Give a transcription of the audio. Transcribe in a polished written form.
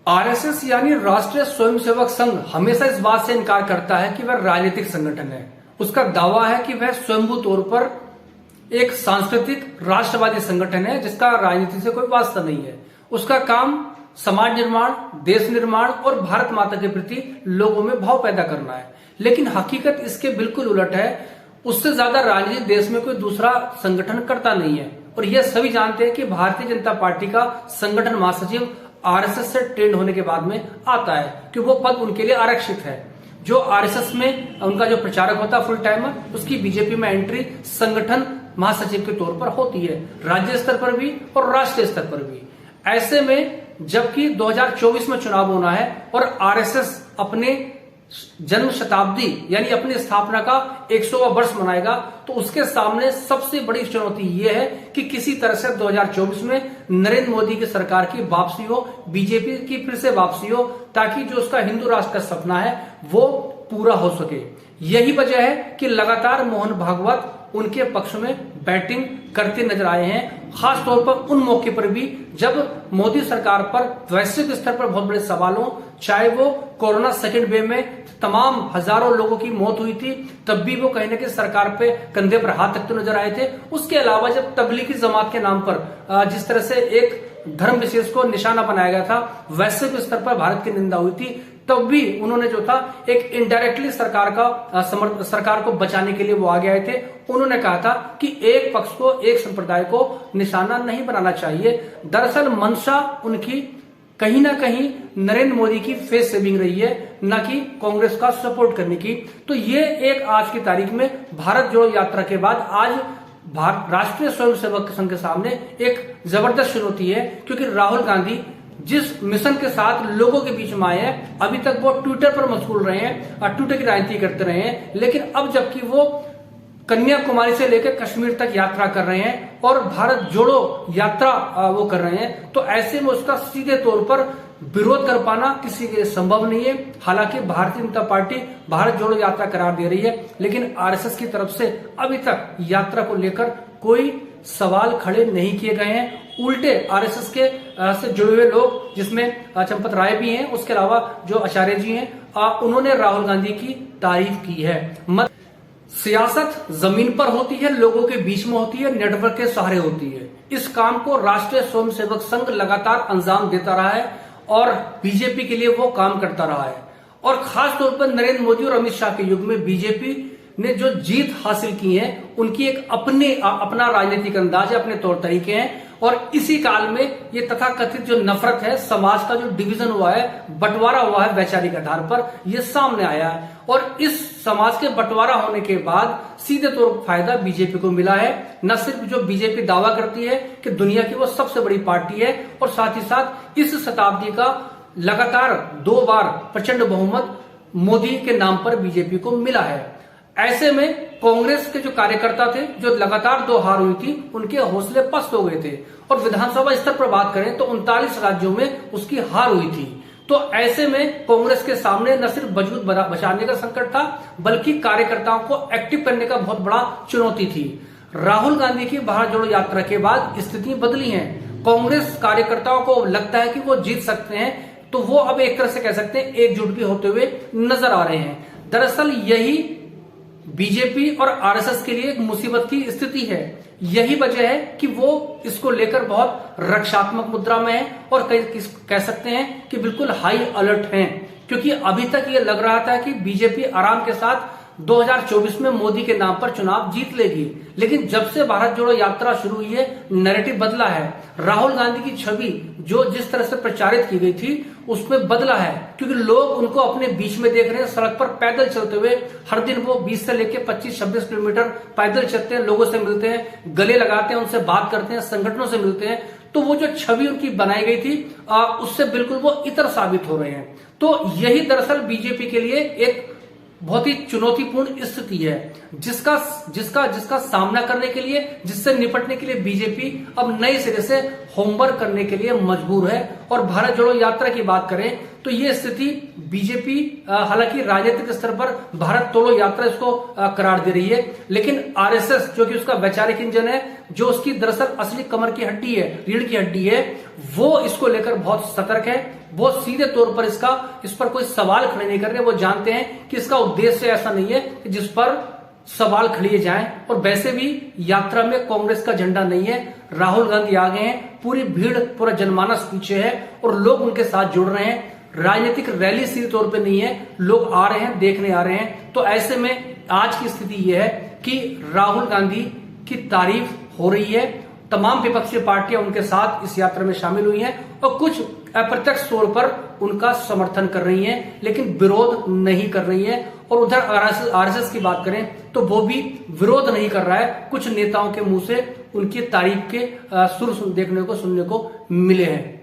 RSS यानी राष्ट्रीय स्वयंसेवक संघ हमेशा इस बात से इनकार करता है कि वह राजनीतिक संगठन है। उसका दावा है कि वह स्वयंभू तौर पर एक सांस्कृतिक राष्ट्रवादी संगठन है जिसका राजनीति से कोई वास्ता नहीं है। उसका काम समाज निर्माण, देश निर्माण और भारत माता के प्रति लोगों में भाव पैदा करना है। लेकिन हकीकत इसके बिल्कुल उलट है। उससे ज्यादा राजनीति देश में कोई दूसरा संगठन करता नहीं है। और यह सभी जानते हैं कि भारतीय जनता पार्टी का संगठन महासचिव आरएसएस से ट्रेंड होने के बाद में आता है कि वो पद उनके लिए आरक्षित है। जो आरएसएस में उनका जो प्रचारक होता है फुल टाइमर, उसकी बीजेपी में एंट्री संगठन महासचिव के तौर पर होती है, राज्य स्तर पर भी और राष्ट्रीय स्तर पर भी। ऐसे में जबकि 2024 में चुनाव होना है और आरएसएस अपने जन्म शताब्दी यानी अपनी स्थापना का 100वां वर्ष मनाएगा, तो उसके सामने सबसे बड़ी चुनौती यह है कि किसी तरह से 2024 में नरेंद्र मोदी की सरकार की वापसी हो, बीजेपी की फिर से वापसी हो, ताकि जो उसका हिंदू राष्ट्र का सपना है वो पूरा हो सके। यही वजह है कि लगातार मोहन भागवत उनके पक्ष में बैटिंग करते नजर आए हैं, खास तौर पर उन मौके पर भी जब मोदी सरकार पर वैश्विक स्तर पर बहुत बड़े सवाल हो, चाहे वो कोरोना सेकेंड वेव में तमाम हजारों लोगों की मौत हुई थी, तब भी वो कहीं ना कहीं सरकार पे कंधे पर हाथ रखते नजर आए थे। उसके अलावा जब तबलीगी जमात के नाम पर जिस तरह से एक धर्म विशेष को निशाना बनाया गया था, वैश्विक स्तर पर भारत की निंदा हुई थी, तब भी उन्होंने जो था एक इनडायरेक्टली सरकार को बचाने के लिए वो आगे आए थे। उन्होंने कहा था कि एक पक्ष को, एक संप्रदाय को निशाना नहीं बनाना चाहिए। दरअसल मंशा उनकी कहीं ना कहीं नरेंद्र मोदी की फेस सेविंग रही है, न कि कांग्रेस का सपोर्ट करने की। तो ये एक आज की तारीख में भारत जोड़ो यात्रा के बाद आज राष्ट्रीय स्वयंसेवक संघ के सामने एक जबरदस्त चुनौती है, क्योंकि राहुल गांधी जिस मिशन के साथ लोगों के बीच में आए हैं, अभी तक वो ट्विटर पर मशगूल रहे हैं और ट्विटर की राजनीति करते रहे हैं, लेकिन अब जबकि वो कन्याकुमारी से लेकर कश्मीर तक यात्रा कर रहे हैं और भारत जोड़ो यात्रा वो कर रहे हैं, तो ऐसे में उसका सीधे तौर पर विरोध कर पाना किसी के लिए संभव नहीं है। हालांकि भारतीय जनता पार्टी भारत जोड़ो यात्रा करार दे रही है, लेकिन आरएसएस की तरफ से अभी तक यात्रा को लेकर कोई सवाल खड़े नहीं किए गए हैं। उल्टे आरएसएस के से जुड़े हुए लोग, जिसमें चंपत राय भी हैं, उसके अलावा जो आचार्य जी हैं, उन्होंने राहुल गांधी की तारीफ की है। सियासत जमीन पर होती है, लोगों के बीच में होती है, नेटवर्क के सहारे होती है। इस काम को राष्ट्रीय स्वयंसेवक संघ लगातार अंजाम देता रहा है और बीजेपी के लिए वो काम करता रहा है। और खास तौर पर नरेंद्र मोदी और अमित शाह के युग में बीजेपी ने जो जीत हासिल की है, उनकी एक अपना राजनीतिक अंदाज है, अपने तौर तरीके हैं। और इसी काल में ये तथाकथित जो नफरत है, समाज का जो डिवीजन हुआ है, बंटवारा हुआ है वैचारिक आधार पर, ये सामने आया है। और इस समाज के बंटवारा होने के बाद सीधे तौर पर फायदा बीजेपी को मिला है। न सिर्फ जो बीजेपी दावा करती है कि दुनिया की वो सबसे बड़ी पार्टी है, और साथ ही साथ इस शताब्दी का लगातार 2 बार प्रचंड बहुमत मोदी के नाम पर बीजेपी को मिला है। ऐसे में कांग्रेस के जो कार्यकर्ता थे, जो लगातार 2 हार हुई थी, उनके हौसले पस्त हो गए थे। और विधानसभा स्तर पर बात करें तो 39 राज्यों में उसकी हार हुई थी। तो ऐसे में कांग्रेस के सामने न सिर्फ वजूद बचाने का संकट था, बल्कि कार्यकर्ताओं को एक्टिव करने का बहुत बड़ा चुनौती थी। राहुल गांधी की भारत जोड़ो यात्रा के बाद स्थिति बदली है। कांग्रेस कार्यकर्ताओं को लगता है कि वो जीत सकते हैं, तो वो अब एक तरह से कह सकते हैं एकजुट भी होते हुए नजर आ रहे हैं। दरअसल यही बीजेपी और आरएसएस के लिए एक मुसीबत की स्थिति है। यही वजह है कि वो इसको लेकर बहुत रक्षात्मक मुद्रा में है और कह सकते हैं कि बिल्कुल हाई अलर्ट हैं, क्योंकि अभी तक ये लग रहा था कि बीजेपी आराम के साथ 2024 में मोदी के नाम पर चुनाव जीत लेगी। लेकिन जब से भारत जोड़ो यात्रा शुरू हुई है, नैरेटिव बदला है। राहुल गांधी की छवि जो जिस तरह से प्रचारित की गई थी, उसमें बदला है, क्योंकि लोग उनको अपने बीच में देख रहे हैं, सड़क पर पैदल चलते हुए। हर दिन वो 20 से लेकर 25-26 किलोमीटर पैदल चलते हैं, लोगों से मिलते हैं, गले लगाते हैं, उनसे बात करते हैं, संगठनों से मिलते हैं। तो वो जो छवि उनकी बनाई गई थी, उससे बिल्कुल वो इतर साबित हो रहे हैं। तो यही दरअसल बीजेपी के लिए एक बहुत ही चुनौतीपूर्ण स्थिति है, जिसका सामना करने के लिए, जिससे निपटने के लिए बीजेपी अब नए सिरे से होमवर्क करने के लिए मजबूर है। और भारत जोड़ो यात्रा की बात करें तो ये स्थिति बीजेपी हालांकि राजनीतिक स्तर पर भारत तोड़ो यात्रा इसको करार दे रही है, लेकिन आरएसएस जो कि उसका वैचारिक इंजन है, जो उसकी दरअसल असली कमर की हड्डी है, रीढ़ की हड्डी है, वो इसको लेकर बहुत सतर्क है। वो सीधे तौर पर इस पर कोई सवाल खड़े नहीं कर रहे। वो जानते हैं कि इसका उद्देश्य ऐसा नहीं है कि जिस पर सवाल खड़े जाएं। और वैसे भी यात्रा में कांग्रेस का झंडा नहीं है, राहुल गांधी आ गए हैं, पूरी भीड़, पूरा जनमानस पीछे है और लोग उनके साथ जुड़ रहे हैं। राजनीतिक रैली सीधे तौर पे नहीं है, लोग आ रहे हैं, देखने आ रहे हैं। तो ऐसे में आज की स्थिति यह है कि राहुल गांधी की तारीफ हो रही है, तमाम विपक्षी पार्टियां उनके साथ इस यात्रा में शामिल हुई हैं और कुछ अप्रत्यक्ष तौर पर उनका समर्थन कर रही हैं, लेकिन विरोध नहीं कर रही हैं। और उधर आरएसएस की बात करें तो वो भी विरोध नहीं कर रहा है। कुछ नेताओं के मुंह से उनकी तारीफ के सुर देखने को, सुनने को मिले हैं।